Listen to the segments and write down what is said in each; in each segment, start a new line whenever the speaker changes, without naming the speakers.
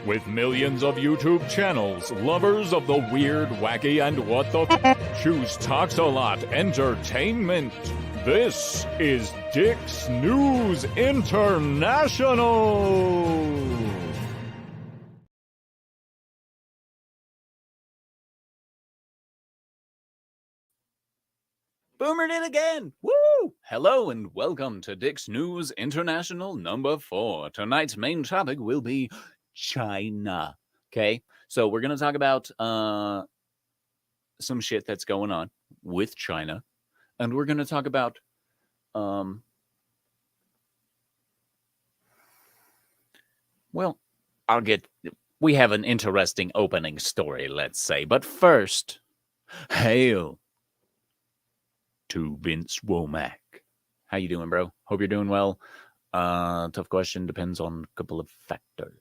With millions of YouTube channels, lovers of the weird, wacky, and what the choose Talks a Lot Entertainment. This is Dick's News International. Boomered in again! Woo! Hello and welcome to Dick's News International number 4. Tonight's main topic will be China. Okay, so we're going to talk about some shit that's going on with China. And we're going to talk about we have an interesting opening story, let's say. But first, hail to Vince Womack. How you doing, bro? Hope you're doing well. Tough question. Depends on a couple of factors.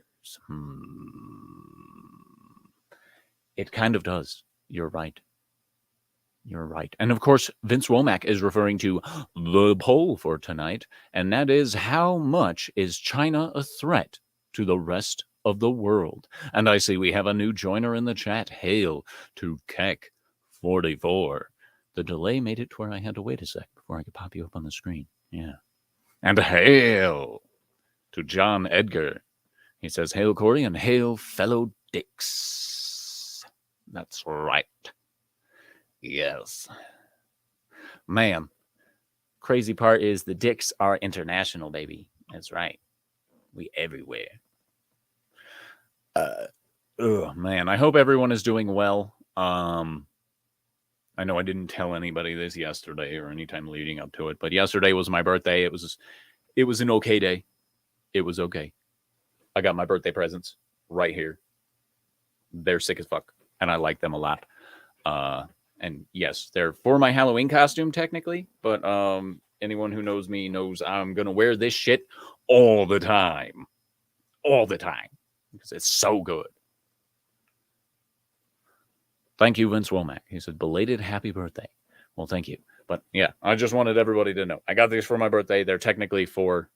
It kind of does. You're right. You're right. And of course, Vince Womack is referring to the poll for tonight, and that is, how much is China a threat to the rest of the world? And I see we have a new joiner in the chat. Hail to Keck44. The delay made it to where I had to wait a sec before I could pop you up on the screen. Yeah. And hail to John Edgar. He says, hail Corey and hail fellow Dicks. That's right. Yes. Man, crazy part is the Dicks are international, baby. That's right. We everywhere. Man, I hope everyone is doing well. I know I didn't tell anybody this yesterday or anytime leading up to it, but yesterday was my birthday. It was an okay day. It was okay. I got my birthday presents right here. They're sick as fuck, and I like them a lot. And yes, they're for my Halloween costume technically, but anyone who knows me knows I'm gonna wear this shit all the time, because it's so good. Thank you, Vince Womack. He said, belated happy birthday. Well, thank you. But yeah, I just wanted everybody to know. I got these for my birthday. They're technically for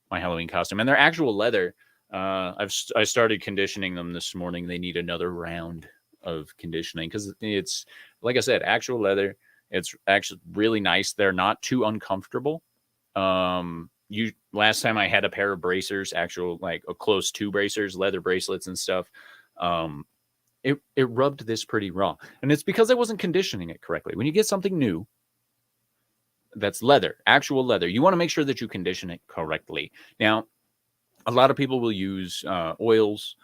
my Halloween costume. And they're actual leather. I started conditioning them this morning. They need another round of conditioning because it's, like I said, actual leather. It's actually really nice. They're not too uncomfortable. Last time I had a pair of bracers, actual like a close to bracers, leather bracelets and stuff. It rubbed this pretty raw. And it's because I wasn't conditioning it correctly. When you get something new that's leather, actual leather, you want to make sure that you condition it correctly. Now, a lot of people will use oils,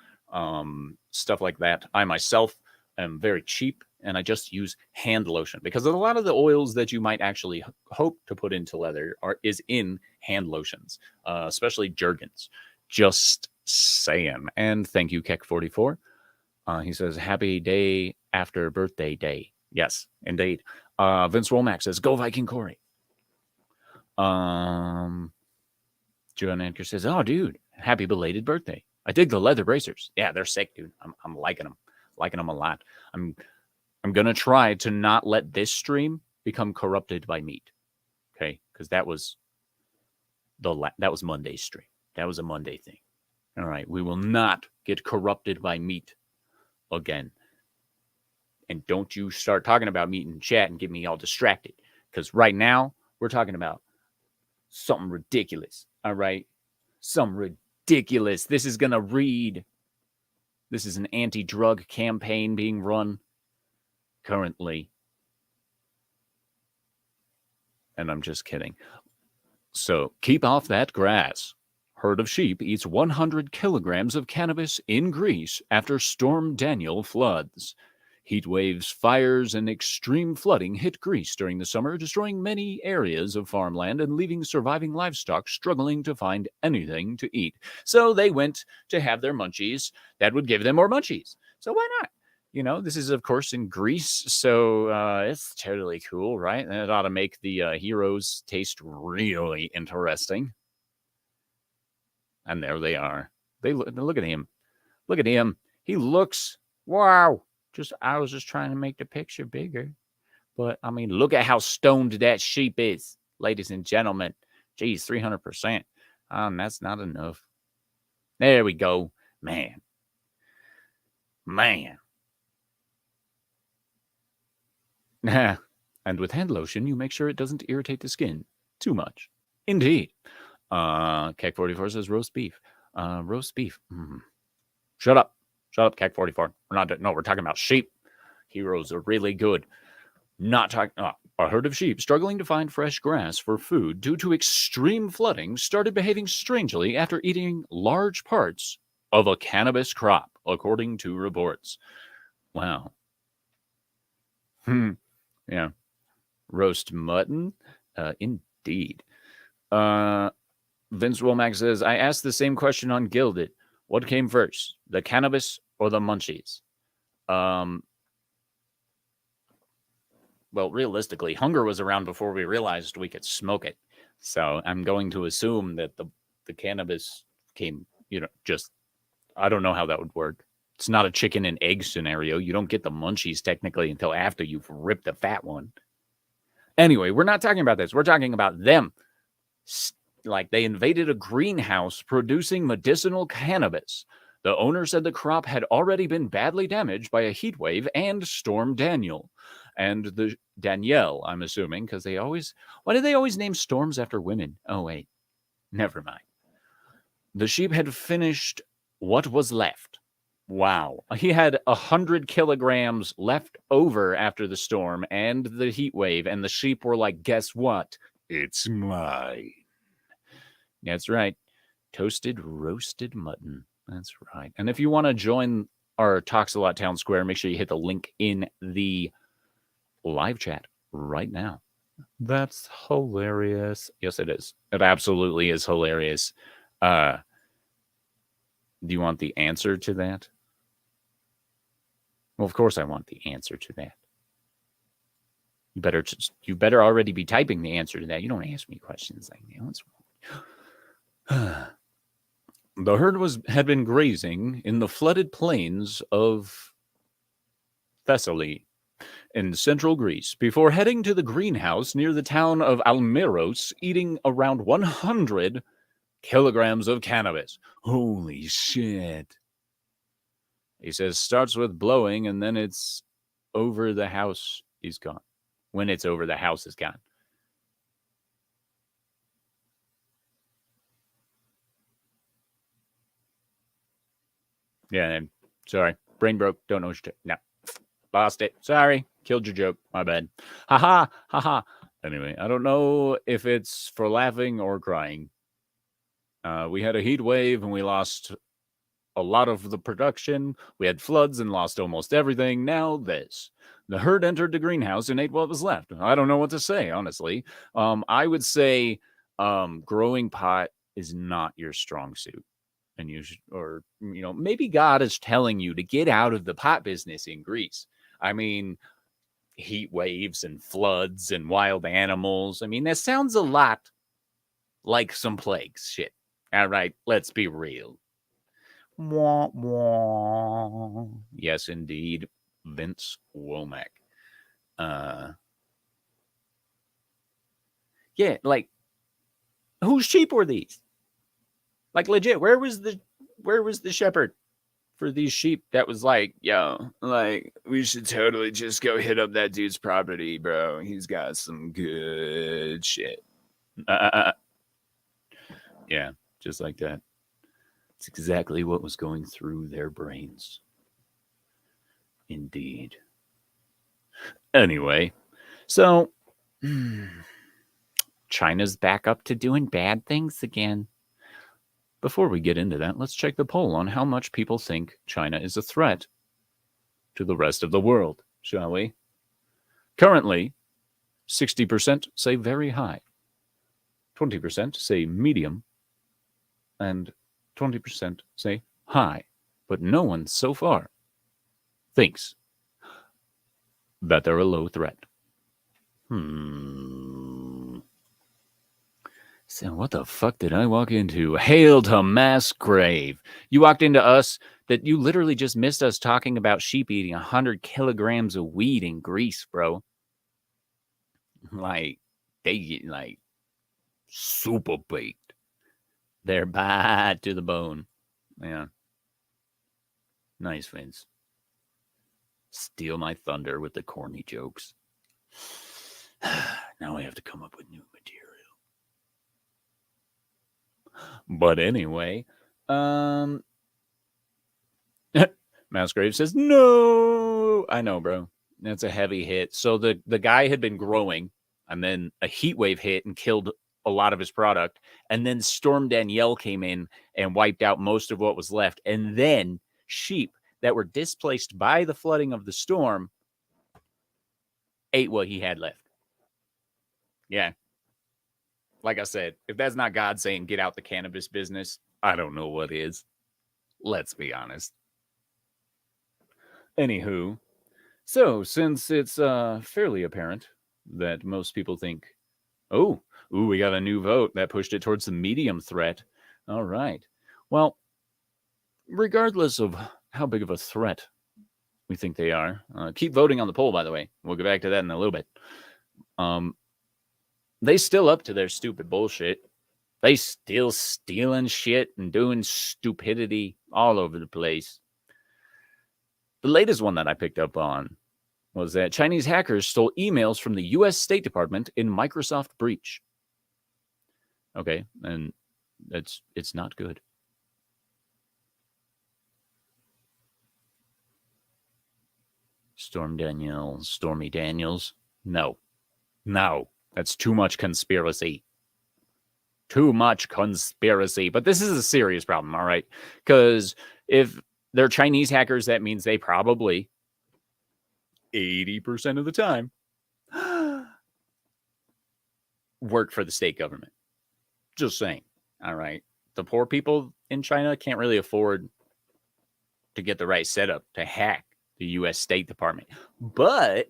stuff like that. I myself am very cheap, and I just use hand lotion because a lot of the oils that you might actually hope to put into leather is in hand lotions, especially Jergens. Just saying. And thank you, Keck44. He says, happy day after birthday day. Yes, indeed. Vince Womack says, go Viking Corey. John Anker says, oh, dude, happy belated birthday. I dig the leather bracers. Yeah, they're sick, dude. I'm liking them. Liking them a lot. I'm going to try to not let this stream become corrupted by meat. Okay? Because that was Monday's stream. That was a Monday thing. All right. We will not get corrupted by meat again. And don't you start talking about meat in chat and get me all distracted. Because right now, we're talking about something ridiculous. All right? Something ridiculous. This is an anti-drug campaign being run currently. And I'm just kidding. So, keep off that grass. Herd of sheep eats 100 kilograms of cannabis in Greece after Storm Daniel floods. Heat waves, fires, and extreme flooding hit Greece during the summer, destroying many areas of farmland and leaving surviving livestock struggling to find anything to eat. So they went to have their munchies that would give them more munchies. So why not? You know, this is, of course, in Greece, so it's totally cool, right? And it ought to make the heroes taste really interesting. And there they are. Look at him. Look at him. He looks, wow. I was just trying to make the picture bigger. But, I mean, look at how stoned that sheep is, ladies and gentlemen. Geez, 300%. That's not enough. There we go. Man, Man. And with hand lotion, you make sure it doesn't irritate the skin too much. Indeed. Keck44 says roast beef. Roast beef. Shut up. Shut up, Keck44. We're talking about sheep. Heroes are really good. Not talking. A herd of sheep struggling to find fresh grass for food due to extreme flooding started behaving strangely after eating large parts of a cannabis crop, according to reports. Wow. Yeah. Roast mutton? Indeed. Vince Womack says, I asked the same question on Gilded. What came first, the cannabis or the munchies? Well, realistically, hunger was around before we realized we could smoke it. So I'm going to assume that the cannabis came, just, I don't know how that would work. It's not a chicken and egg scenario. You don't get the munchies technically until after you've ripped the fat one. Anyway, we're not talking about this. We're talking about them. Like they invaded a greenhouse producing medicinal cannabis. The owner said the crop had already been badly damaged by a heat wave and Storm Daniel. And the Danielle, I'm assuming, because why do they always name storms after women? Oh, wait, never mind. The sheep had finished what was left. Wow. He had 100 kilograms left over after the storm and the heat wave, and the sheep were like, guess what? It's mine. That's right. Toasted, roasted mutton. That's right. And if you want to join our Talks a Lot Town Square, make sure you hit the link in the live chat right now. That's hilarious. Yes, it is. It absolutely is hilarious. Do you want the answer to that? Well, of course I want the answer to that. You better already be typing the answer to that. You don't ask me questions like that. What's wrong? The herd had been grazing in the flooded plains of Thessaly in central Greece before heading to the greenhouse near the town of Almeros, eating around 100 kilograms of cannabis. Holy shit. He says starts with blowing and then it's over the house is gone. When it's over the house is gone. Yeah, and sorry. Brain broke. Don't know what you're No. Lost it. Sorry. Killed your joke. My bad. Haha. Haha. Anyway, I don't know if it's for laughing or crying. We had a heat wave and we lost a lot of the production. We had floods and lost almost everything. Now this. The herd entered the greenhouse and ate what was left. I don't know what to say, honestly. I would say growing pot is not your strong suit. And you should, or, maybe God is telling you to get out of the pot business in Greece. I mean, heat waves and floods and wild animals. I mean, that sounds a lot like some plagues shit. All right, let's be real. Wah, wah. Yes, indeed. Vince Womack. Yeah, like, whose sheep were these? Like, legit, where was the shepherd for these sheep that was like, yo, like, we should totally just go hit up that dude's property, bro. He's got some good shit. Yeah, just like that. It's exactly what was going through their brains. Indeed. Anyway, so China's back up to doing bad things again. Before we get into that, let's check the poll on how much people think China is a threat to the rest of the world, shall we? Currently, 60% say very high, 20% say medium, and 20% say high. But no one so far thinks that they're a low threat. So what the fuck did I walk into? Hail to mass grave. You walked into us that you literally just missed us talking about sheep eating 100 kilograms of weed in Greece, bro. Like, they get like super baked. They're bad to the bone. Yeah. Nice, Vince. Steal my thunder with the corny jokes. Now I have to come up with new material. But anyway, Mousgrave says, no. I know, bro. That's a heavy hit. So the guy had been growing, and then a heat wave hit and killed a lot of his product. And then Storm Danielle came in and wiped out most of what was left. And then sheep that were displaced by the flooding of the storm ate what he had left. Yeah. Like I said, if that's not God saying get out the cannabis business, I don't know what is. Let's be honest. Anywho, so since it's fairly apparent that most people think, oh, we got a new vote that pushed it towards the medium threat. All right. Well, regardless of how big of a threat we think they are, keep voting on the poll, by the way. We'll get back to that in a little bit. They still up to their stupid bullshit. They still stealing shit and doing stupidity all over the place. The latest one that I picked up on was that Chinese hackers stole emails from the U.S. State Department in Microsoft breach. Okay, and it's not good. Stormy Daniels. No, that's too much conspiracy. Too much conspiracy. But this is a serious problem, all right? Because if they're Chinese hackers, that means they probably 80% of the time work for the state government. Just saying. All right. The poor people in China can't really afford to get the right setup to hack the U.S. State Department. But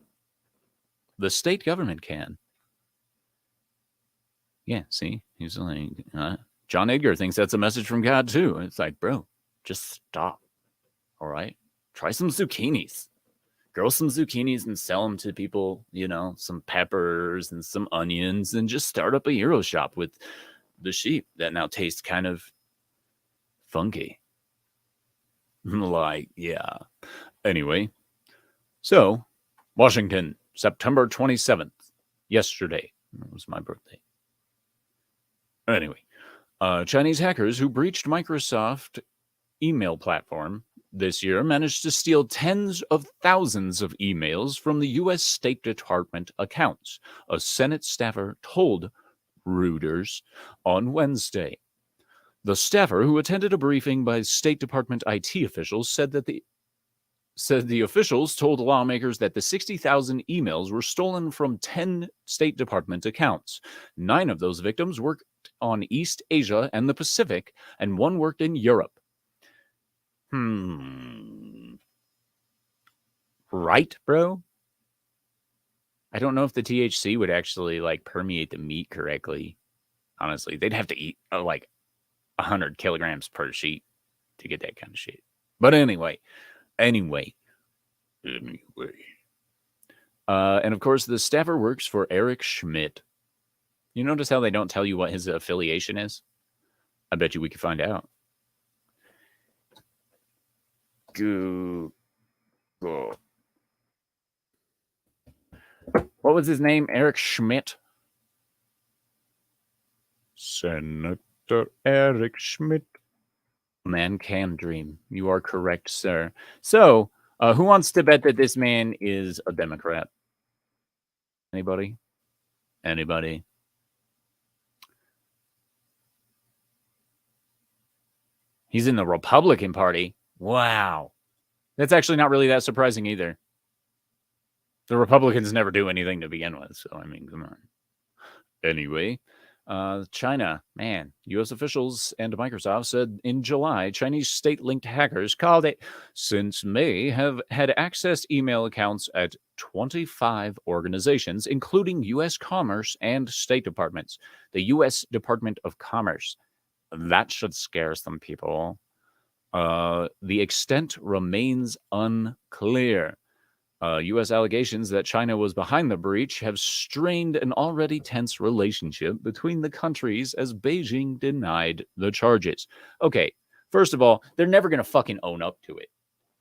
the state government can. Yeah, see? He's like, John Edgar thinks that's a message from God, too. It's like, bro, just stop. All right? Try some zucchinis. Grow some zucchinis and sell them to people, some peppers and some onions, and just start up a Euro shop with the sheep that now taste kind of funky. Like, yeah. Anyway, so Washington, September 27th, yesterday. It was my birthday. Anyway, Chinese hackers who breached Microsoft email platform this year managed to steal tens of thousands of emails from the U.S. State Department accounts, a Senate staffer told Reuters on Wednesday. The staffer, who attended a briefing by State Department IT officials, said the officials told lawmakers that the 60,000 emails were stolen from 10 State Department accounts. 9 of those victims worked on East Asia and the Pacific, and 1 worked in Europe. Right, bro? I don't know if the THC would actually permeate the meat correctly. Honestly, they'd have to eat 100 kilograms per sheet to get that kind of shit. But anyway. And of course, the staffer works for Eric Schmidt. You notice how they don't tell you what his affiliation is? I bet you we could find out. Google. What was his name? Eric Schmidt? Senator Eric Schmidt. Man can dream. You are correct, sir. So, who wants to bet that this man is a Democrat? Anybody? He's in the Republican Party. Wow. That's actually not really that surprising either. The Republicans never do anything to begin with, so I mean, come on. Anyway, China, man, U.S. officials and Microsoft said in July, Chinese state-linked hackers called it since May have had accessed email accounts at 25 organizations, including U.S. Commerce and State Departments. The U.S. Department of Commerce. That should scare some people. The extent remains unclear. U.S. allegations that China was behind the breach have strained an already tense relationship between the countries as Beijing denied the charges. Okay, first of all, they're never going to fucking own up to it.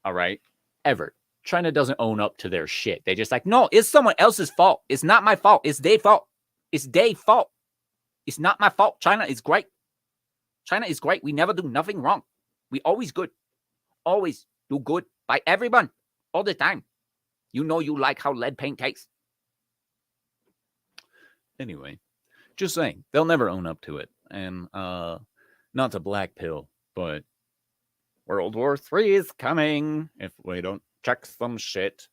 All right? Ever. China doesn't own up to their shit. They just like, no, it's someone else's fault. It's not my fault. It's their fault. It's their fault. It's not my fault. China is great. China is great. We never do nothing wrong. We always good. Always do good by everyone all the time. You know you like how lead paint tastes. Anyway, just saying, they'll never own up to it. And not to black pill, but World War III is coming if we don't check some shit.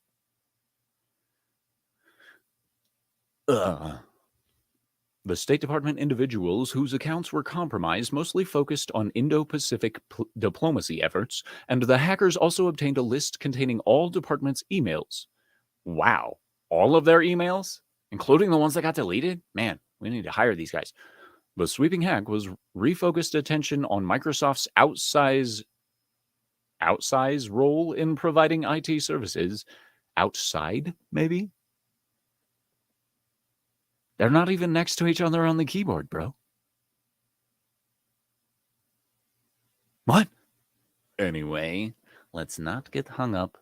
The State Department individuals whose accounts were compromised mostly focused on Indo-Pacific diplomacy efforts, and the hackers also obtained a list containing all departments' emails. Wow. All of their emails? Including the ones that got deleted? Man, we need to hire these guys. The sweeping hack was refocused attention on Microsoft's outsize role in providing IT services. Outside, maybe? They're not even next to each other on the keyboard, bro. What? Anyway, let's not get hung up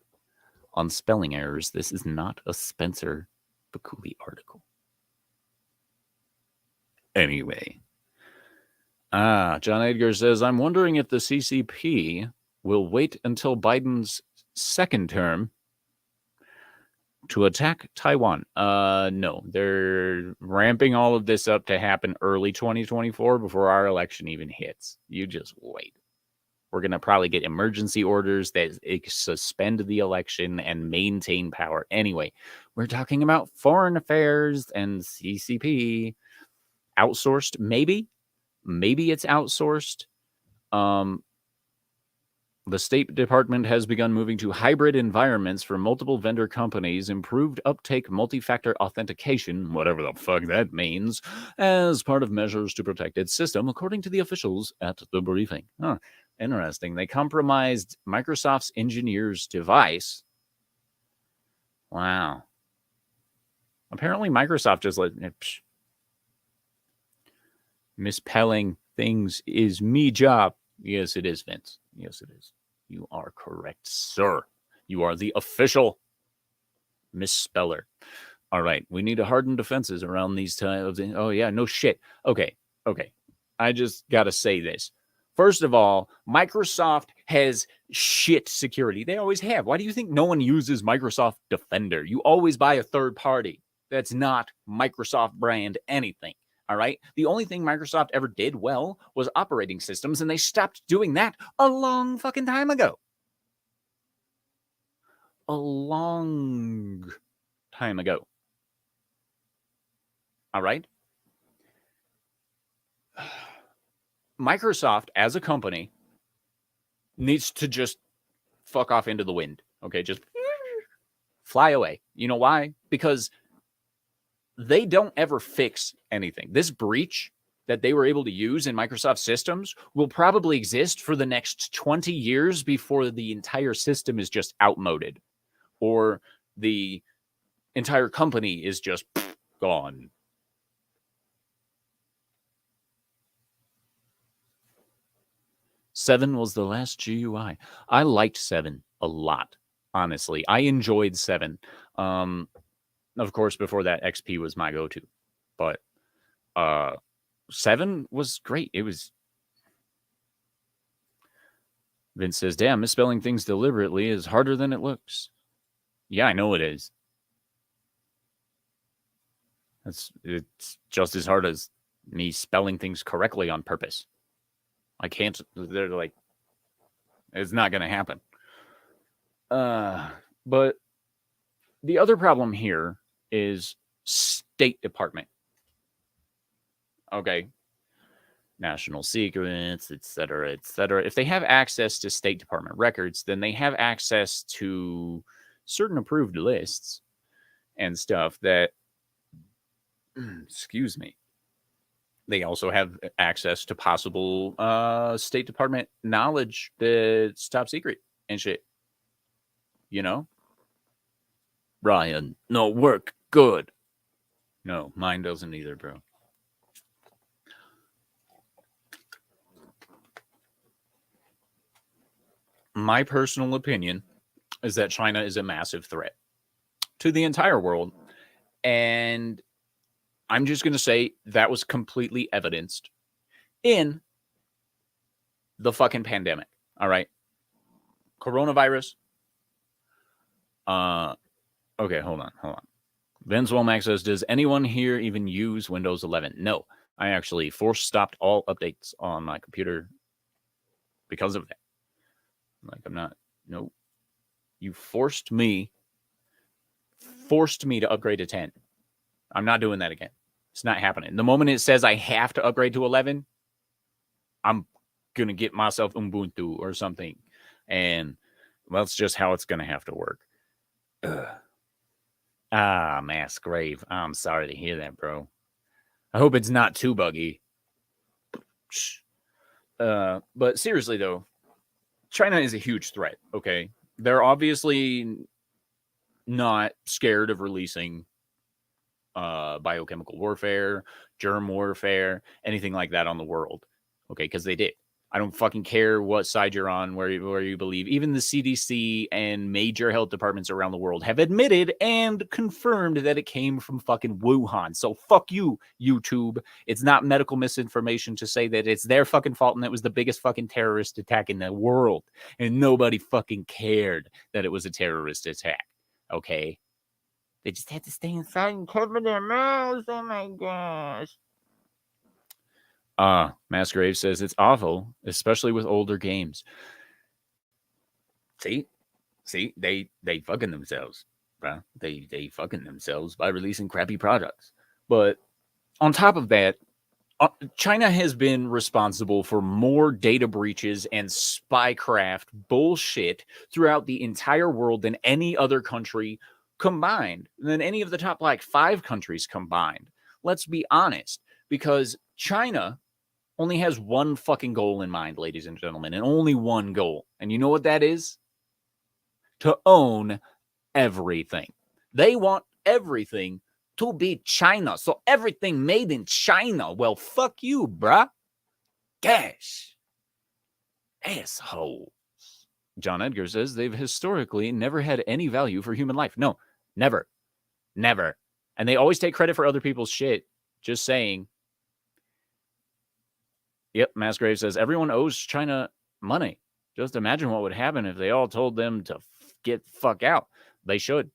on spelling errors. This is not a Spencer Bakuli article. Anyway. John Edgar says, I'm wondering if the CCP will wait until Biden's second term to attack Taiwan. No, they're ramping all of this up to happen early 2024 before our election even hits. You just wait. We're going to probably get emergency orders that suspend the election and maintain power. Anyway, we're talking about foreign affairs and CCP. Outsourced, maybe. Maybe it's outsourced. The State Department has begun moving to hybrid environments for multiple vendor companies, improved uptake multi-factor authentication, whatever the fuck that means, as part of measures to protect its system, according to the officials at the briefing. Interesting. They compromised Microsoft's engineer's device. Wow. Apparently Microsoft just let... Misspelling things is me job. Yes, it is, Vince. Yes, it is. You are correct, sir. You are the official misspeller. All right. We need to harden defenses around these times. Oh, yeah. No shit. Okay. I just got to say this. First of all, Microsoft has shit security. They always have. Why do you think no one uses Microsoft Defender? You always buy a third party that's not Microsoft brand anything. All right. The only thing Microsoft ever did well was operating systems, and they stopped doing that a long fucking time ago. A long time ago. All right. Microsoft as a company needs to just fuck off into the wind. Okay. Just fly away. You know why? Because they don't ever fix anything. This breach that they were able to use in Microsoft systems will probably exist for the next 20 years before the entire system is just outmoded or the entire company is just gone. Seven was the last GUI. I liked 7 a lot, honestly. I enjoyed 7. Of course, before that, XP was my go-to. But 7 was great. It was... Vince says, damn, misspelling things deliberately is harder than it looks. Yeah, I know it is. It's just as hard as me spelling things correctly on purpose. I can't... They're like... It's not going to happen. But the other problem here is State Department. Okay. National secrets, etc., etc. If they have access to State Department records, then they have access to certain approved lists and stuff that, excuse me, they also have access to possible State Department knowledge that's top secret and shit. You know? Ryan, no work. Good. No, mine doesn't either, bro. My personal opinion is that China is a massive threat to the entire world. And I'm just going to say that was completely evidenced in the fucking pandemic. All right. Coronavirus. Okay, hold on. Vince Womack says, does anyone here even use Windows 11? No, I actually stopped all updates on my computer because of that. Like, I'm not, nope. You forced me to upgrade to 10. I'm not doing that again. It's not happening. The moment it says I have to upgrade to 11, I'm going to get myself Ubuntu or something. And well, that's just how it's going to have to work. Ugh. Mass Grave. I'm sorry to hear that, bro. I hope it's not too buggy. But seriously, though, China is a huge threat, okay? They're obviously not scared of releasing biochemical warfare, germ warfare, anything like that on the world, okay? Because they did. I don't fucking care what side you're on, where you believe. Even the CDC and major health departments around the world have admitted and confirmed that it came from fucking Wuhan. So fuck you, YouTube. It's not medical misinformation to say that it's their fucking fault and it was the biggest fucking terrorist attack in the world. And nobody fucking cared that it was a terrorist attack, okay? They just had to stay inside and cover their mouths. Oh my gosh. Masgrave says it's awful, especially with older games. See, they fucking themselves, bro. They fucking themselves by releasing crappy products. But on top of that, China has been responsible for more data breaches and spycraft bullshit throughout the entire world than any other country combined, than any of the top like 5 countries combined. Let's be honest, because China only has one fucking goal in mind, ladies and gentlemen, and only one goal. And you know what that is? To own everything. They want everything to be China. So everything made in China. Well, fuck you, bruh. Gosh. Assholes. John Edgar says they've historically never had any value for human life. No, never. Never. And they always take credit for other people's shit. Just saying. Yep, Massgrave says everyone owes China money. Just imagine what would happen if they all told them to get fuck out. They should.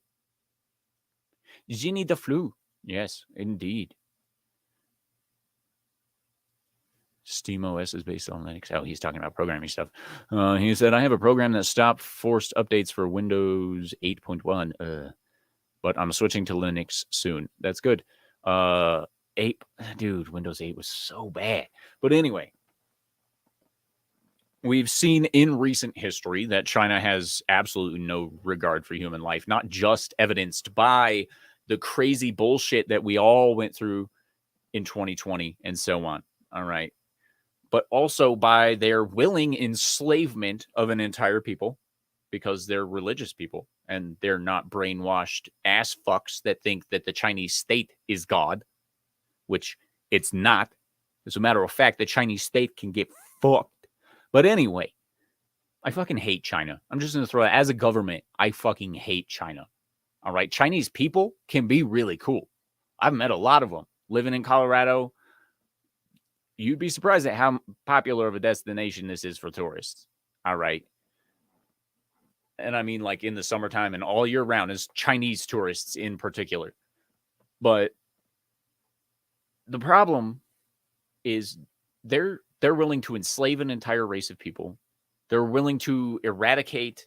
Ginny the flu. Yes, indeed. SteamOS is based on Linux. Oh, he's talking about programming stuff. He said, I have a program that stopped forced updates for Windows 8.1. But I'm switching to Linux soon. That's good. 8, dude, Windows 8 was so bad. But anyway, we've seen in recent history that China has absolutely no regard for human life, not just evidenced by the crazy bullshit that we all went through in 2020 and so on. All right. But also by their willing enslavement of an entire people because they're religious people and they're not brainwashed ass fucks that think that the Chinese state is God, which it's not. As a matter of fact, the Chinese state can get fucked. But anyway, I fucking hate China. I'm just going to throw it as a government. I fucking hate China. All right. Chinese people can be really cool. I've met a lot of them living in Colorado. You'd be surprised at how popular of a destination this is for tourists. All right. And I mean, like in the summertime and all year round, is Chinese tourists in particular. But the problem is they're willing to enslave an entire race of people. They're willing to eradicate.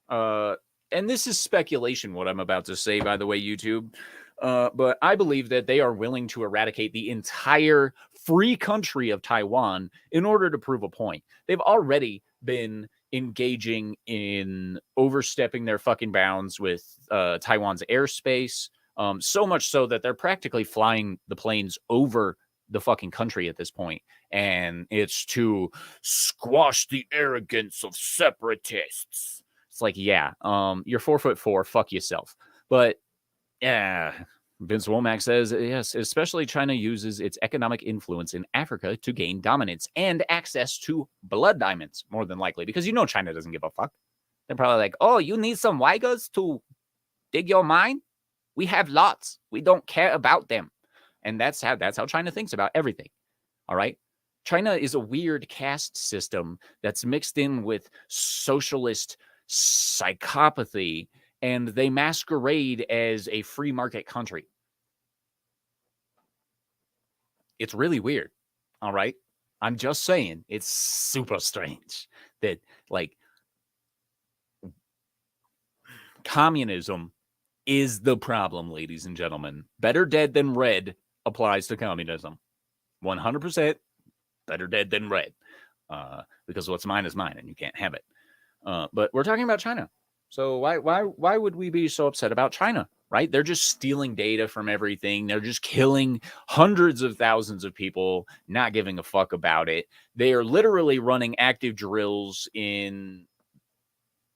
And this is speculation, what I'm about to say, by the way, YouTube. But I believe that they are willing to eradicate the entire free country of Taiwan in order to prove a point. They've already been engaging in overstepping their fucking bounds with Taiwan's airspace, so much so that they're practically flying the planes over the fucking country at this point. And it's to squash the arrogance of separatists. It's like, yeah, you're 4'4", fuck yourself. But yeah, Vince Womack says, yes, especially China uses its economic influence in Africa to gain dominance and access to blood diamonds, more than likely, because you know China doesn't give a fuck. They're probably like, oh, you need some Weigers to dig your mine? We have lots. We don't care about them. And that's how China thinks about everything. All right. China is a weird caste system that's mixed in with socialist psychopathy, and they masquerade as a free market country. It's really weird. All right. I'm just saying, it's super strange that, like, communism is the problem, ladies and gentlemen. Better dead than red applies to communism. 100% better dead than red. Because what's mine is mine and you can't have it. But we're talking about China. So why would we be so upset about China, right? They're just stealing data from everything. They're just killing hundreds of thousands of people, not giving a fuck about it. They are literally running active drills in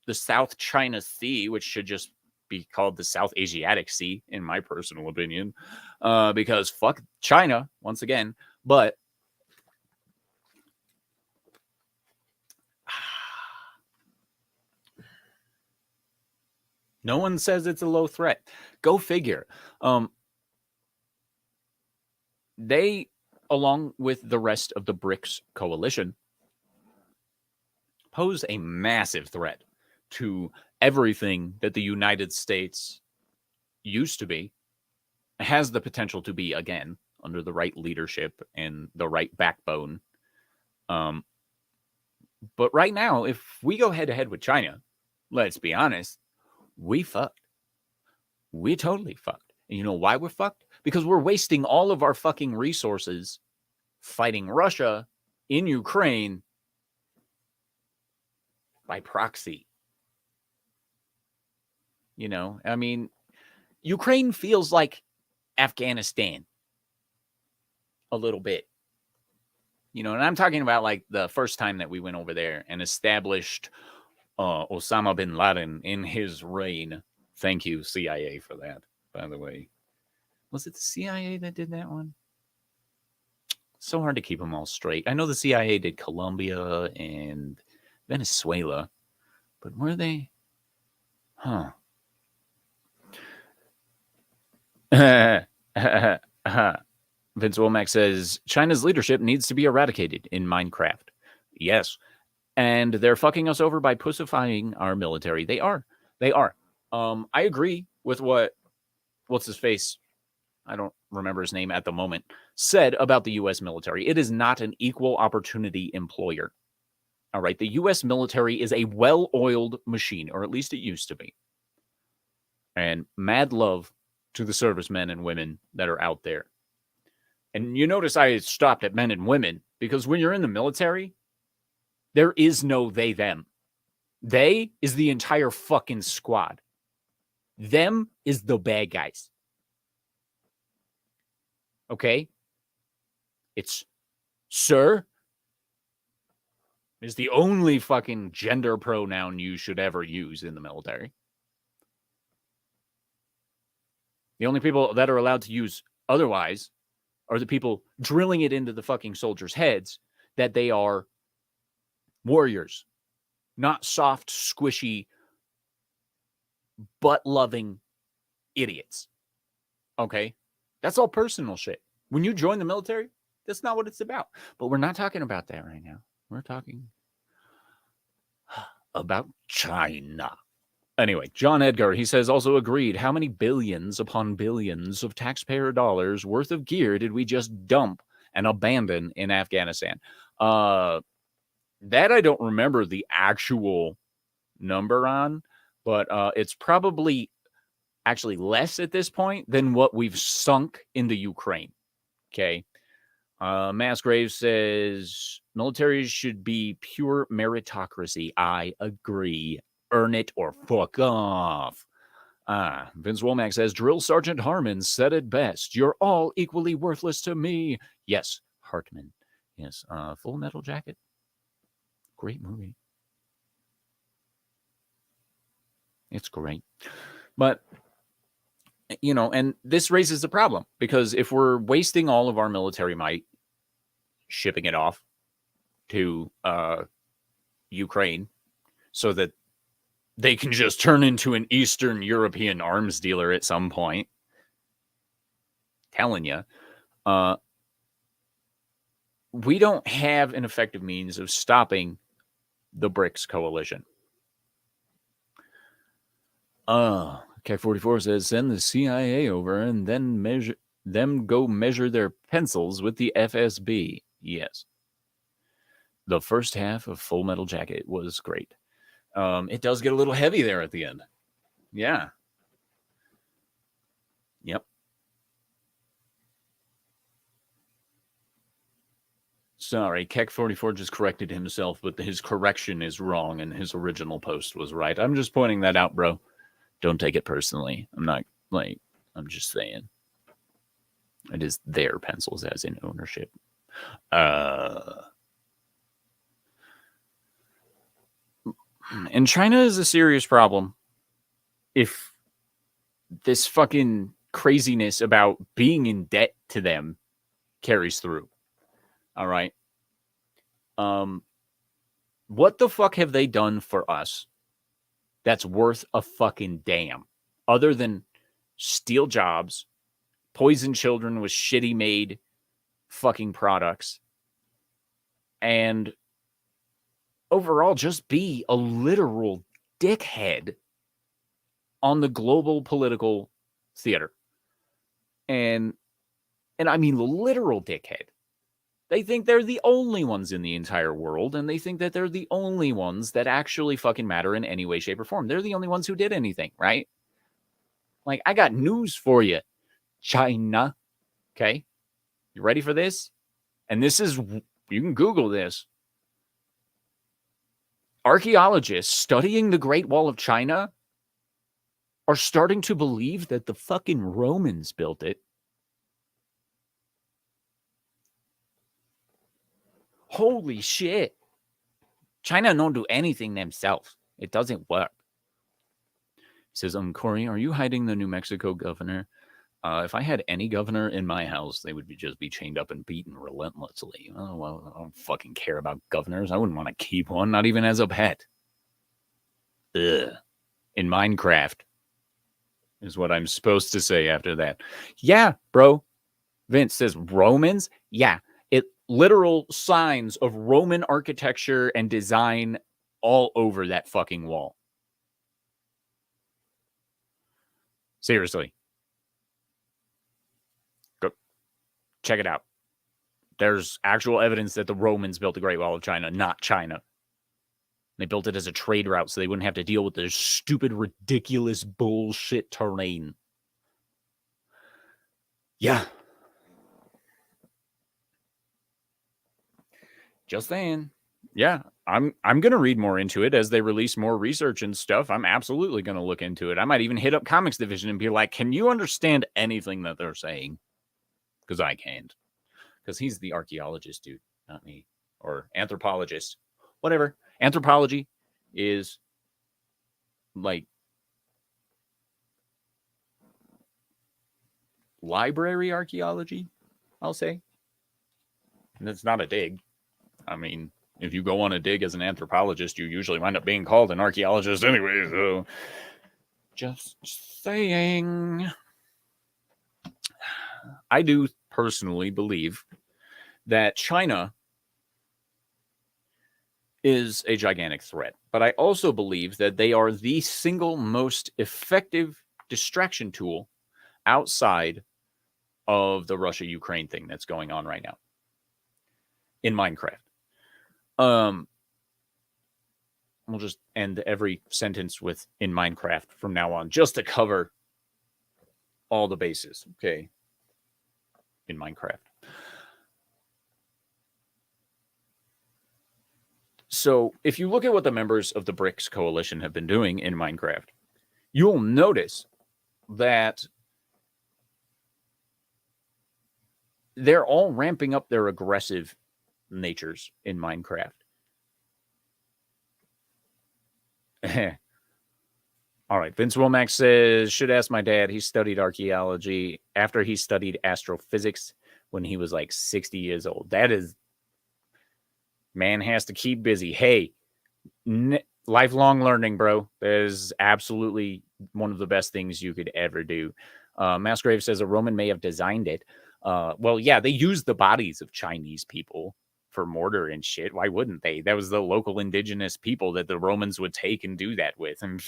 the South China Sea, which should just be called the South Asiatic Sea, in my personal opinion, because fuck China, once again. But no one says it's a low threat. Go figure. They, along with the rest of the BRICS coalition, pose a massive threat to everything that the United States used to be, has the potential to be again under the right leadership and the right backbone. But right now, if we go head to head with China, let's be honest, we fucked. We totally fucked. And you know why we're fucked? Because we're wasting all of our fucking resources fighting Russia in Ukraine by proxy. You know, I mean, Ukraine feels like Afghanistan a little bit. You know, and I'm talking about like the first time that we went over there and established Osama bin Laden in his reign. Thank you, CIA, for that, by the way. Was it the CIA that did that one? So hard to keep them all straight. I know the CIA did Colombia and Venezuela, but were they? Huh. Vince Womack says China's leadership needs to be eradicated in Minecraft. Yes. And they're fucking us over by pussifying our military. They are. They are. I agree with what's his face? I don't remember his name at the moment, said about the U.S. military. It is not an equal opportunity employer. All right. The U.S. military is a well-oiled machine, or at least it used to be. And mad love to the servicemen and women that are out there. And you notice I stopped at men and women because when you're in the military, there is no they, them. They is the entire fucking squad. Them is the bad guys. Okay? It's sir is the only fucking gender pronoun you should ever use in the military. The only people that are allowed to use otherwise are the people drilling it into the fucking soldiers' heads that they are warriors, not soft, squishy, butt-loving idiots. Okay? That's all personal shit. When you join the military, that's not what it's about. But we're not talking about that right now. We're talking about China. Anyway, John Edgar, he says, also agreed. How many billions upon billions of taxpayer dollars worth of gear did we just dump and abandon in Afghanistan? That I don't remember the actual number on, but it's probably actually less at this point than what we've sunk into Ukraine. Okay. Massgrave says militaries should be pure meritocracy. I agree. Earn it or fuck off. Vince Womack says Drill Sergeant Harmon said it best. You're all equally worthless to me. Yes, Hartman. Yes. Full Metal Jacket. Great movie. It's great. But, you know, and this raises the problem because if we're wasting all of our military might shipping it off to Ukraine so that they can just turn into an Eastern European arms dealer at some point. Telling you. We don't have an effective means of stopping the BRICS coalition. K44 says, send the CIA over and then go measure their pencils with the FSB. Yes. The first half of Full Metal Jacket was great. It does get a little heavy there at the end. Yeah. Yep. Sorry, Keck44 just corrected himself, but his correction is wrong and his original post was right. I'm just pointing that out, bro. Don't take it personally. I'm not, like, I'm just saying. It is their pencils as in ownership. And China is a serious problem if this fucking craziness about being in debt to them carries through. All right. What the fuck have they done for us that's worth a fucking damn other than steal jobs, poison children with shitty made fucking products, and overall just be a literal dickhead on the global political theater? And I mean literal dickhead. They think they're the only ones in the entire world, and they think that they're the only ones that actually fucking matter in any way, shape, or form. They're the only ones who did anything, right? Like, I got news for you, China. Okay? You ready for this? And this is, you can Google this. Archaeologists studying the Great Wall of China are starting to believe that the fucking Romans built it. Holy shit. China don't do anything themselves. It doesn't work. He says, Corey, are you hiding the New Mexico governor? If I had any governor in my house, they would just be chained up and beaten relentlessly. Oh, well, I don't fucking care about governors. I wouldn't want to keep one, not even as a pet. Ugh. In Minecraft is what I'm supposed to say after that. Yeah, bro. Vince says, Romans? Yeah. Literal signs of Roman architecture and design all over that fucking wall. Seriously. Go check it out. There's actual evidence that the Romans built the Great Wall of China, not China. They built it as a trade route so they wouldn't have to deal with this stupid, ridiculous bullshit terrain. Yeah. Just saying. Yeah, I'm going to read more into it as they release more research and stuff. I'm absolutely going to look into it. I might even hit up Comics Division and be like, can you understand anything that they're saying? Because I can't. Because he's the archaeologist, dude, not me. Or anthropologist. Whatever. Anthropology is like library archaeology, I'll say. And it's not a dig. I mean, if you go on a dig as an anthropologist, you usually wind up being called an archaeologist anyway. So, just saying. I do personally believe that China is a gigantic threat, but I also believe that they are the single most effective distraction tool outside of the Russia-Ukraine thing that's going on right now in Minecraft. We'll just end every sentence with in Minecraft from now on, just to cover all the bases. Okay. In Minecraft. So if you look at what the members of the BRICS coalition have been doing in Minecraft, you'll notice that they're all ramping up their aggressive natures in Minecraft. All right. Vince Womack says, should ask my dad. He studied archaeology after he studied astrophysics when he was like 60 years old. That is, man has to keep busy. Hey, lifelong learning, bro. That is absolutely one of the best things you could ever do. Massgrave says a Roman may have designed it. Well, yeah, they used the bodies of Chinese people for mortar and shit. Why wouldn't they? That was the local indigenous people that the Romans would take and do that with. And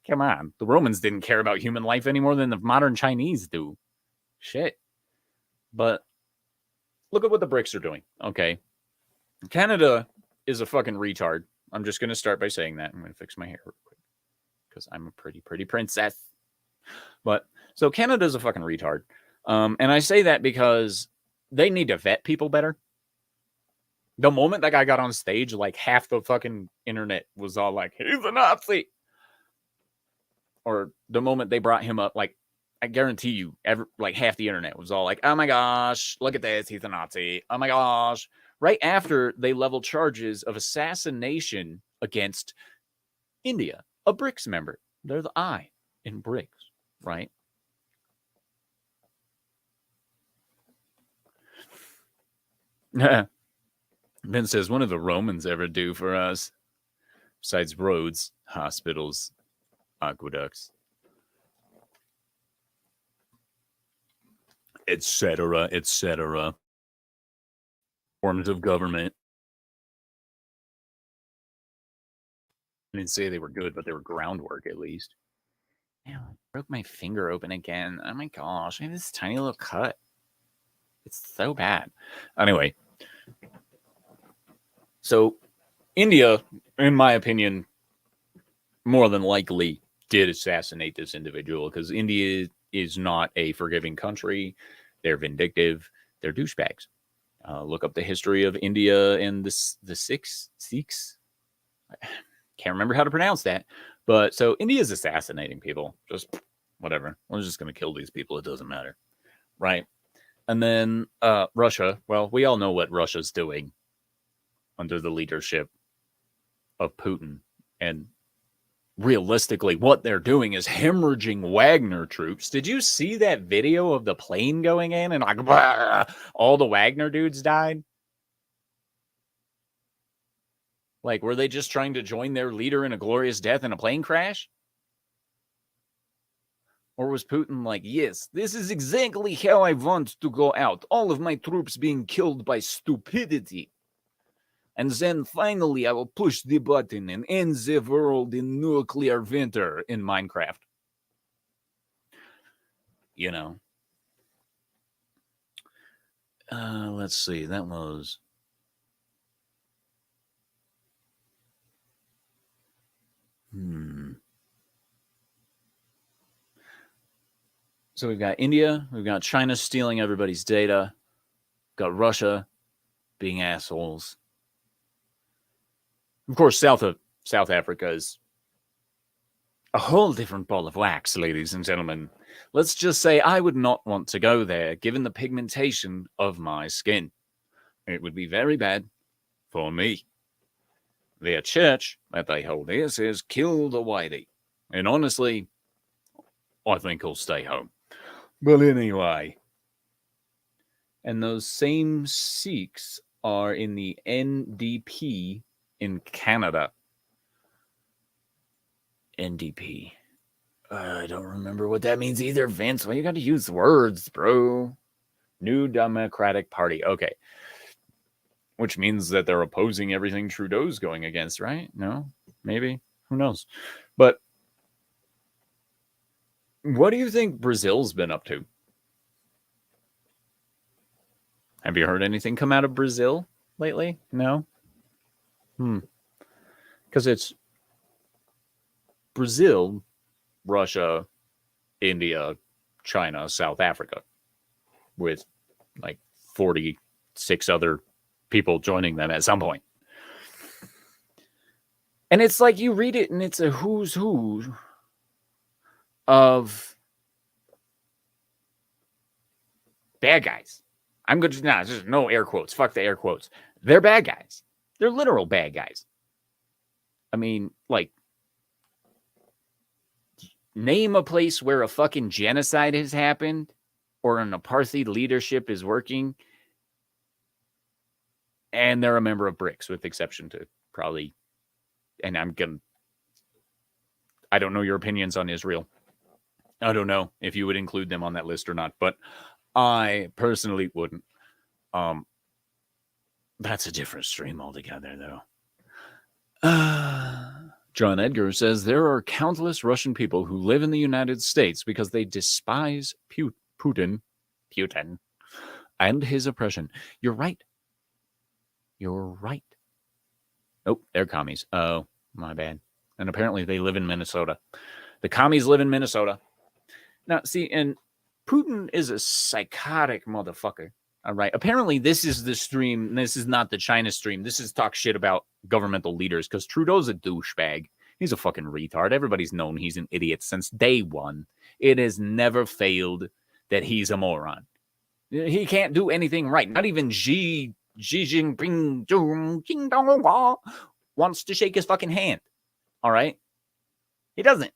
come on, the Romans didn't care about human life any more than the modern Chinese do. Shit. But look at what the bricks are doing. Okay. Canada is a fucking retard. I'm just going to start by saying that. I'm going to fix my hair real quick because I'm a pretty princess. But so Canada's a fucking retard. And I say that because they need to vet people better. The moment that guy got on stage, like half the fucking internet was all like, he's a Nazi. Or the moment they brought him up, like, I guarantee you, like half the internet was all like, oh my gosh, look at this, he's a Nazi. Oh my gosh. Right after they leveled charges of assassination against India, a BRICS member. They're the I in BRICS, right? Ben says, what did the Romans ever do for us? Besides roads, hospitals, aqueducts, etc., etc. Forms of government. I didn't say they were good, but they were groundwork at least. Damn, I broke my finger open again. Oh my gosh, I have this tiny little cut. It's so bad. Anyway, so India, in my opinion, more than likely did assassinate this individual because India is not a forgiving country. They're vindictive. They're douchebags. Look up the history of India and the Sikhs. I can't remember how to pronounce that. But so India is assassinating people. Just whatever. We're just going to kill these people. It doesn't matter. Right. And then Russia. Well, we all know what Russia's doing under the leadership of Putin. And realistically, what they're doing is hemorrhaging Wagner troops. Did you see that video of the plane going in and like blah, all the Wagner dudes died? Like, were they just trying to join their leader in a glorious death in a plane crash? Or was Putin like, yes, this is exactly how I want to go out. All of my troops being killed by stupidity. And then finally I will push the button and end the world in nuclear winter in Minecraft. You know. Let's see. That was... So we've got India, we've got China stealing everybody's data, we've got Russia being assholes. Of course, South Africa is a whole different ball of wax, ladies and gentlemen. Let's just say I would not want to go there, given the pigmentation of my skin. It would be very bad for me. Their church that they hold here says, kill the whitey. And honestly, I think he'll stay home. But anyway. And those same Sikhs are in the NDP in Canada. NDP. I don't remember what that means either, Vince. Well, you got to use words, bro. New Democratic Party. Okay. Which means that they're opposing everything Trudeau's going against, right? No? Maybe? Who knows? But what do you think Brazil's been up to? Have you heard anything come out of Brazil lately? No? Because it's Brazil, Russia, India, China, South Africa, with like 46 other people joining them at some point. And it's like you read it and it's a who's who of bad guys. I'm going to, just no air quotes. Fuck the air quotes. They're bad guys. They're literal bad guys. I mean, like, name a place where a fucking genocide has happened or an apartheid leadership is working and they're a member of BRICS, with exception to probably and I don't know your opinions on Israel. I don't know if you would include them on that list or not, but I personally wouldn't. That's a different stream altogether, though. John Edgar says there are countless Russian people who live in the United States because they despise Putin, and his oppression. You're right. You're right. Oh, they're commies. Oh, my bad. And apparently they live in Minnesota. The commies live in Minnesota. Now, see, and Putin is a psychotic motherfucker. All right. Apparently, this is the stream. This is not the China stream. This is talk shit about governmental leaders because Trudeau's a douchebag. He's a fucking retard. Everybody's known he's an idiot since day one. It has never failed that he's a moron. He can't do anything right. Not even Xi Jinping wants to shake his fucking hand. All right? He doesn't.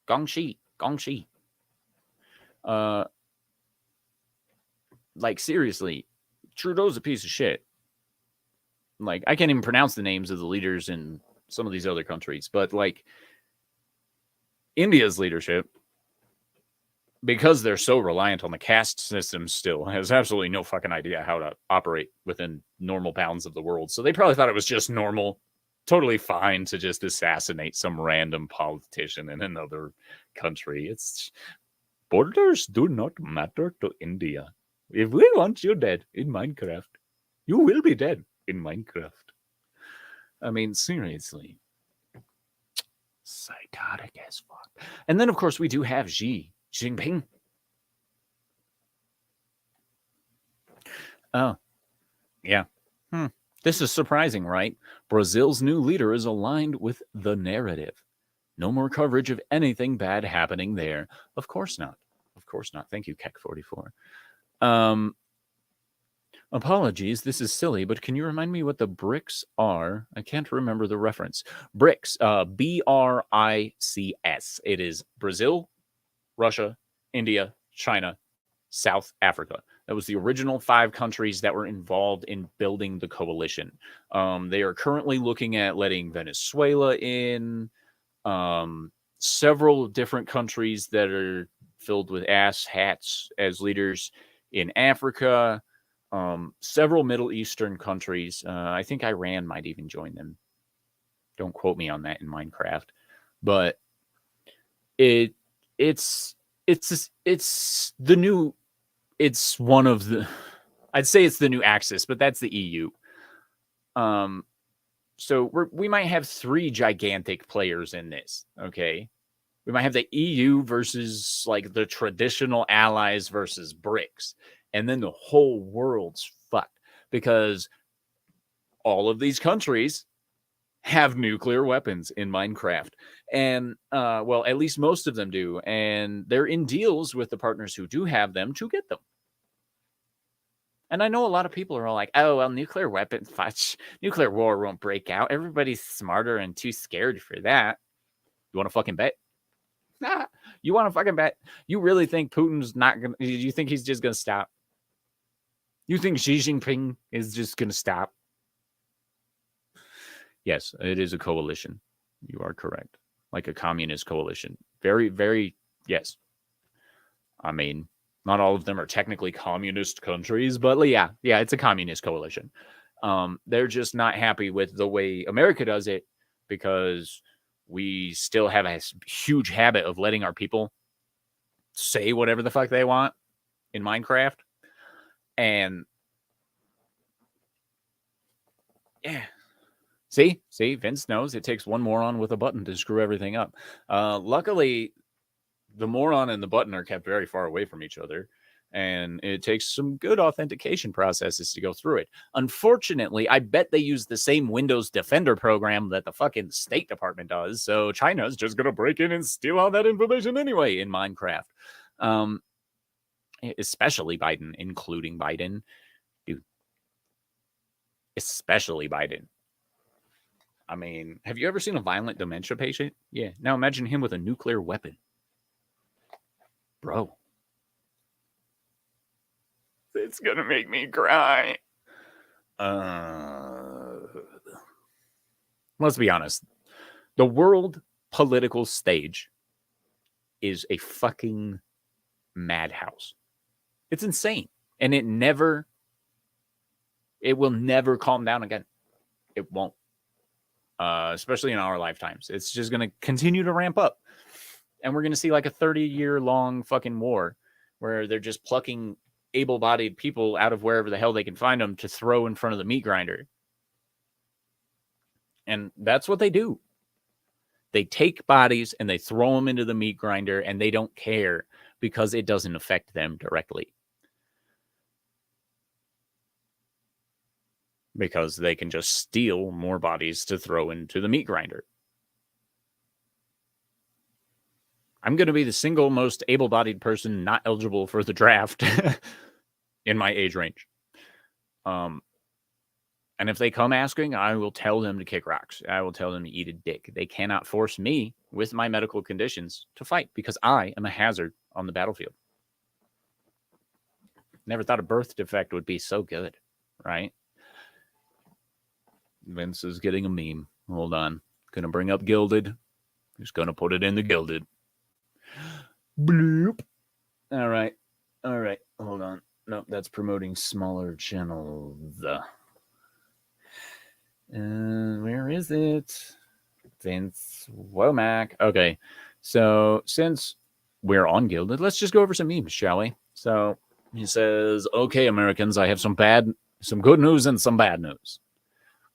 Gong Shi. Like, seriously, Trudeau's a piece of shit. Like, I can't even pronounce the names of the leaders in some of these other countries, but, like, India's leadership, because they're so reliant on the caste system still, has absolutely no fucking idea how to operate within normal bounds of the world. So they probably thought it was just normal, totally fine to just assassinate some random politician in another country. It's borders do not matter to India. If we want you dead in Minecraft, you will be dead in Minecraft. I mean, seriously. Psychotic as fuck. And then, of course, we do have Xi Jinping. Oh, yeah. This is surprising, right? Brazil's new leader is aligned with the narrative. No more coverage of anything bad happening there. Of course not. Of course not. Thank you, Keck44. Apologies, this is silly, but can you remind me what the BRICS are? I can't remember the reference. BRICS, BRICS. It is Brazil, Russia, India, China, South Africa. That was the original 5 countries that were involved in building the coalition. They are currently looking at letting Venezuela in, several different countries that are filled with ass hats as leaders in Africa, several Middle Eastern countries. I think Iran might even join them. Don't quote me on that in Minecraft, but it's the new. It's one of the. I'd say it's the new Axis, but that's the EU. So we might have 3 gigantic players in this. Okay, we might have the EU versus like the traditional allies versus BRICS, and then the whole world's fucked because all of these countries have nuclear weapons in Minecraft. And, well, at least most of them do. And they're in deals with the partners who do have them to get them. And I know a lot of people are all like, oh, well, nuclear weapons, nuclear war won't break out. Everybody's smarter and too scared for that. You want to fucking bet? You want to fucking bet? You really think Putin's not going to, you think he's just going to stop? You think Xi Jinping is just going to stop? Yes, it is a coalition. You are correct. Like a communist coalition. Very, very, yes. I mean, not all of them are technically communist countries, but yeah, it's a communist coalition. They're just not happy with the way America does it because we still have a huge habit of letting our people say whatever the fuck they want in Minecraft. And yeah. See, Vince knows it takes one moron with a button to screw everything up. Luckily, the moron and the button are kept very far away from each other, and it takes some good authentication processes to go through it. Unfortunately, I bet they use the same Windows Defender program that the fucking State Department does, so China's just going to break in and steal all that information anyway in Minecraft. Especially Biden, including Biden. Dude. Especially Biden. I mean, have you ever seen a violent dementia patient? Yeah. Now imagine him with a nuclear weapon. Bro. It's going to make me cry. Let's be honest. The world political stage is a fucking madhouse. It's insane. And it will never calm down again. It won't. Especially in our lifetimes. It's just going to continue to ramp up. And we're going to see like a 30-year long fucking war where they're just plucking able-bodied people out of wherever the hell they can find them to throw in front of the meat grinder. And that's what they do. They take bodies and they throw them into the meat grinder, and they don't care because it doesn't affect them directly. Because they can just steal more bodies to throw into the meat grinder. I'm going to be the single most able-bodied person not eligible for the draft in my age range. And if they come asking, I will tell them to kick rocks. I will tell them to eat a dick. They cannot force me with my medical conditions to fight because I am a hazard on the battlefield. Never thought a birth defect would be so good, right? Vince is getting a meme. Hold on. Gonna bring up Gilded. Just gonna put it in the Gilded. Bloop. All right. Hold on. Nope, that's promoting smaller channels. Where is it? Vince Womack. Okay. So since we're on Gilded, let's just go over some memes, shall we? So he says, okay, Americans, I have some good news and some bad news.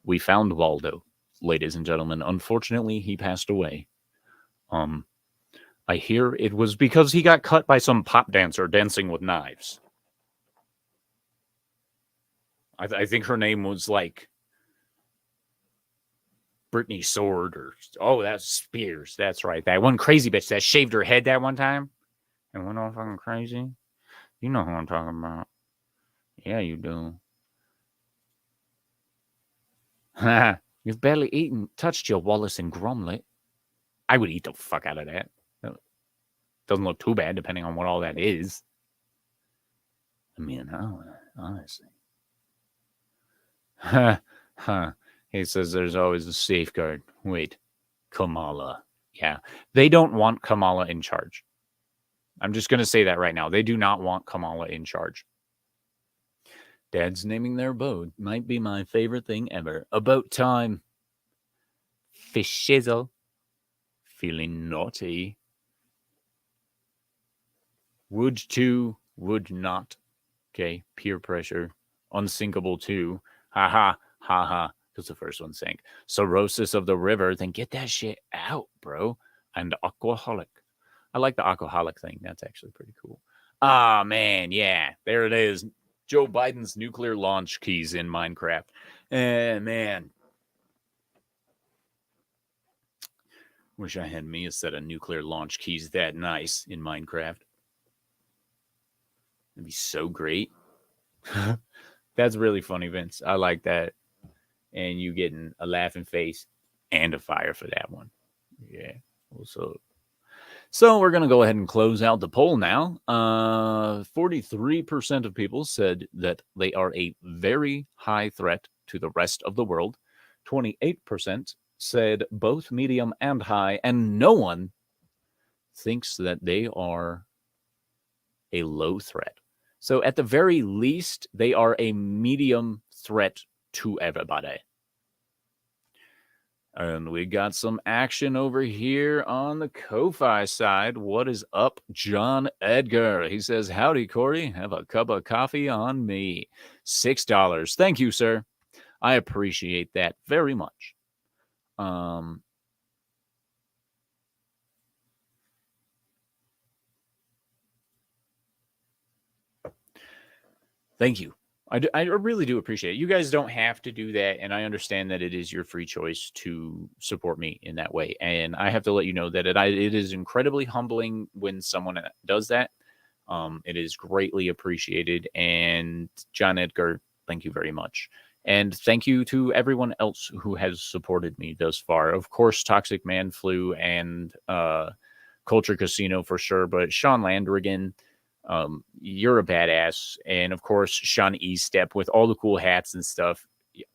We found Waldo, ladies and gentlemen. Unfortunately, he passed away. I hear it was because he got cut by some pop dancer dancing with knives. I think her name was like Brittany Sword or that's Spears. That's right. That one crazy bitch that shaved her head that one time and went all fucking crazy. You know who I'm talking about. Yeah, you do. You've barely touched your Wallace and Gromit. I would eat the fuck out of that. Doesn't look too bad depending on what all that is. I mean, honestly. He says there's always a safeguard. Wait, Kamala. Yeah, they don't want Kamala in charge. I'm just going to say that right now. They do not want Kamala in charge. Dad's naming their boat might be my favorite thing ever. About time. Fish shizzle. Feeling naughty. Would to, would not. Okay, peer pressure. Unsinkable too. Ha ha, ha ha. Because the first one sank. Cirrhosis of the river. Then get that shit out, bro. And aquaholic. I like the aquaholic thing. That's actually pretty cool. Ah, man, yeah. There it is. Joe Biden's nuclear launch keys in Minecraft. Man. Wish I had me a set of nuclear launch keys that nice in Minecraft. It'd be so great. That's really funny, Vince. I like that. And you getting a laughing face and a fire for that one. Yeah. So we're going to go ahead and close out the poll now. 43% of people said that they are a very high threat to the rest of the world. 28% said both medium and high, and no one thinks that they are a low threat. So at the very least, they are a medium threat to everybody. And we got some action over here on the Ko-Fi side. What is up, John Edgar? He says, howdy, Corey. Have a cup of coffee on me. $6. Thank you, sir. I appreciate that very much. Thank you. I really do appreciate it. You guys don't have to do that, and I understand that it is your free choice to support me in that way. And I have to let you know that it is incredibly humbling when someone does that. It is greatly appreciated. And John Edgar, thank you very much. And thank you to everyone else who has supported me thus far. Of course, Toxic Man Flu and Culture Casino for sure, but Sean Landrigan, you're a badass. And of course, Sean Estep with all the cool hats and stuff.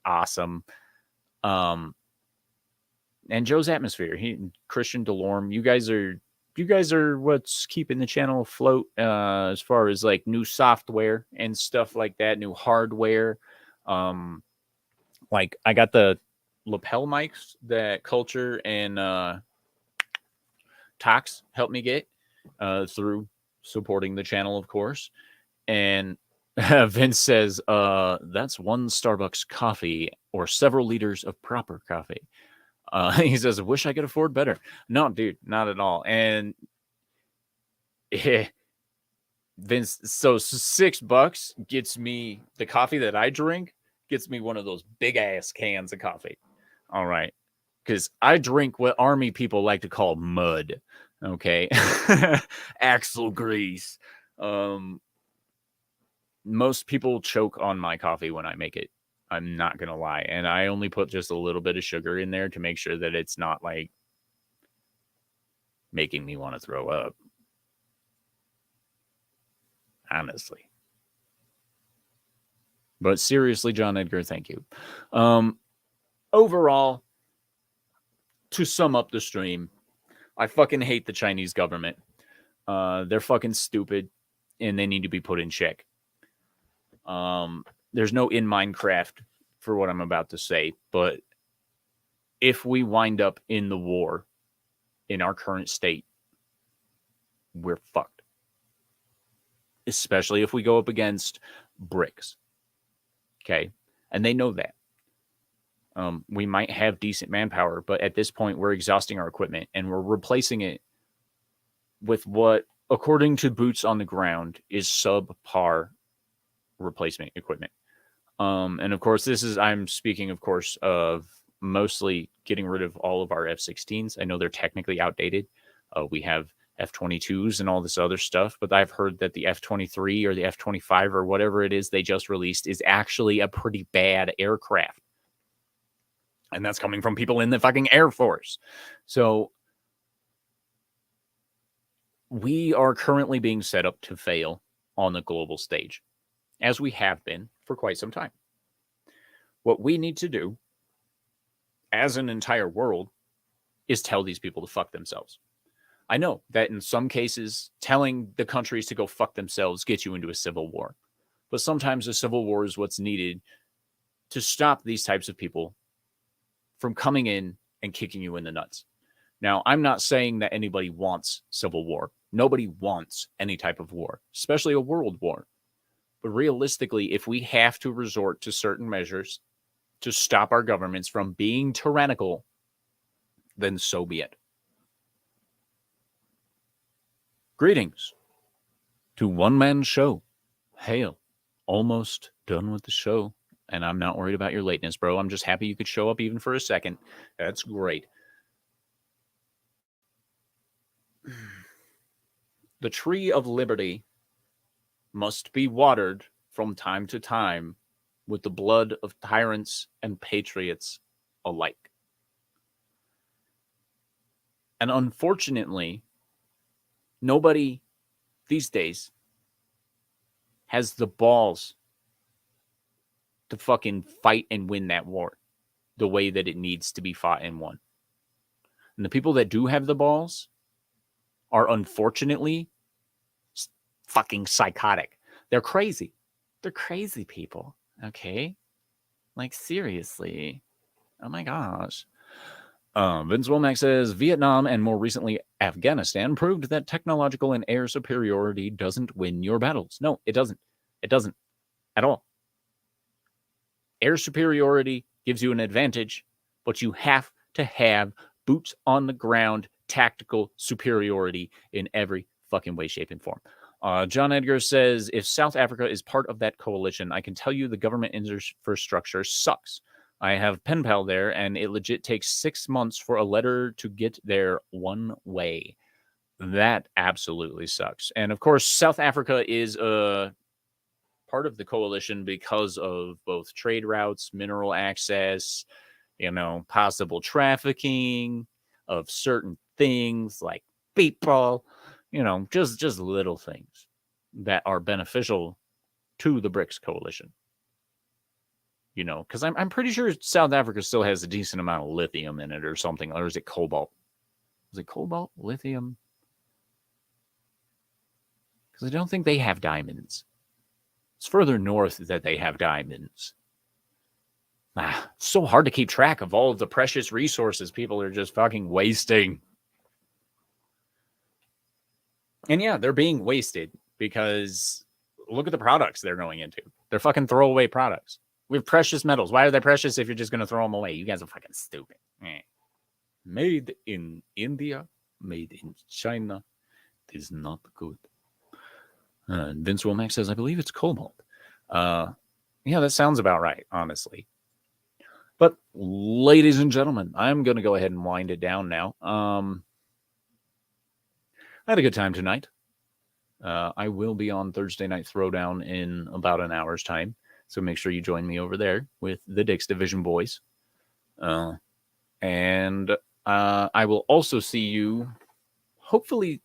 Awesome. and Joe's Atmosphere. Christian Delorme. You guys are what's keeping the channel afloat as far as like new software and stuff like that, new hardware. Like I got the lapel mics that Culture and Tox helped me get through supporting the channel, of course. And Vince says, that's one Starbucks coffee or several liters of proper coffee. He says, I wish I could afford better. No, dude, not at all. And Vince, so $6 gets me the coffee that I drink, gets me one of those big ass cans of coffee. All right. Because I drink what army people like to call mud. Okay. Axle grease. Most people choke on my coffee when I make it. I'm not going to lie. And I only put just a little bit of sugar in there to make sure that it's not like making me want to throw up. Honestly. But seriously, John Edgar, thank you. Overall, to sum up the stream, I fucking hate the Chinese government. They're fucking stupid and they need to be put in check. There's no in Minecraft for what I'm about to say, but if we wind up in the war in our current state, we're fucked. Especially if we go up against BRICS. Okay? And they know that. We might have decent manpower, but at this point, we're exhausting our equipment and we're replacing it with what, according to boots on the ground, is subpar replacement equipment. And of course, I'm speaking, of course, of mostly getting rid of all of our F-16s. I know they're technically outdated. We have F-22s and all this other stuff, but I've heard that the F-23 or the F-25 or whatever it is they just released is actually a pretty bad aircraft. And that's coming from people in the fucking Air Force. So we are currently being set up to fail on the global stage, as we have been for quite some time. What we need to do as an entire world is tell these people to fuck themselves. I know that in some cases, telling the countries to go fuck themselves gets you into a civil war. But sometimes a civil war is what's needed to stop these types of people from coming in and kicking you in the nuts. Now, I'm not saying that anybody wants civil war. Nobody wants any type of war, especially a world war. But realistically, if we have to resort to certain measures to stop our governments from being tyrannical, then so be it. Greetings to One Man Show. Hail. Almost done with the show. And I'm not worried about your lateness, bro. I'm just happy you could show up even for a second. That's great. The tree of liberty must be watered from time to time with the blood of tyrants and patriots alike. And unfortunately, nobody these days has the balls to fucking fight and win that war the way that it needs to be fought and won. And the people that do have the balls are unfortunately fucking psychotic. They're crazy. They're crazy people. Okay? Like, seriously. Oh my gosh. Vince Womack says, Vietnam and more recently Afghanistan proved that technological and air superiority doesn't win your battles. No, it doesn't. It doesn't at all. Air superiority gives you an advantage, but you have to have boots on the ground tactical superiority in every fucking way, shape, and form. John Edgar says, if South Africa is part of that coalition, I can tell you the government infrastructure sucks. I have pen pal there, and it legit takes 6 months for a letter to get there one way. That absolutely sucks. And of course, South Africa is part of the coalition because of both trade routes, mineral access, possible trafficking of certain things like people, just little things that are beneficial to the BRICS coalition. You know, because I'm pretty sure South Africa still has a decent amount of lithium in it or something. Or is it cobalt? Is it cobalt? Lithium? Because I don't think they have diamonds. It's further north that they have diamonds. It's so hard to keep track of all of the precious resources people are just fucking wasting. And yeah, they're being wasted because look at the products they're going into. They're fucking throwaway products. We have precious metals. Why are they precious if you're just going to throw them away? You guys are fucking stupid. Made in India, made in China, is not good. Vince Womack says, I believe it's cobalt. Yeah, that sounds about right, honestly. But, ladies and gentlemen, I'm going to go ahead and wind it down now. I had a good time tonight. I will be on Thursday Night Throwdown in about an hour's time. So make sure you join me over there with the Dix Division boys. And I will also see you hopefully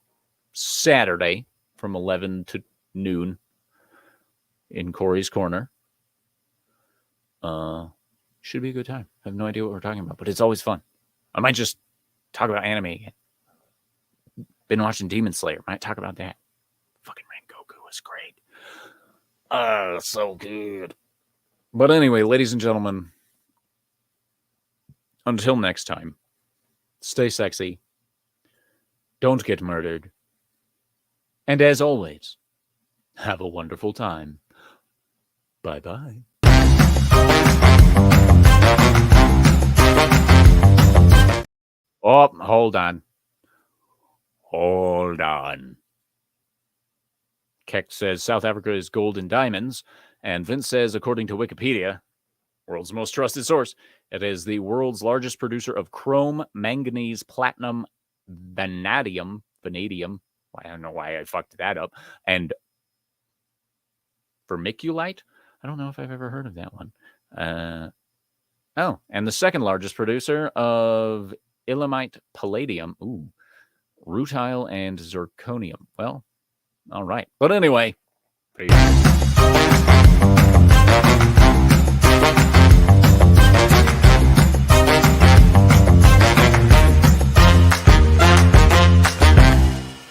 Saturday from 11 to noon in Corey's Corner. Should be a good time. I have no idea what we're talking about, but it's always fun. I might just talk about anime again. Been watching Demon Slayer. Might talk about that. Fucking Rengoku was great. So good. But anyway, ladies and gentlemen, until next time, stay sexy. Don't get murdered. And as always, have a wonderful time. Bye-bye. Oh, hold on. Hold on. Keck says South Africa is gold and diamonds. And Vince says, according to Wikipedia, world's most trusted source, it is the world's largest producer of chrome, manganese, platinum, vanadium. I don't know why I fucked that up. And vermiculite? I don't know if I've ever heard of that one. And the second largest producer of ilmenite, palladium, rutile, and zirconium. Well, all right. But anyway, peace.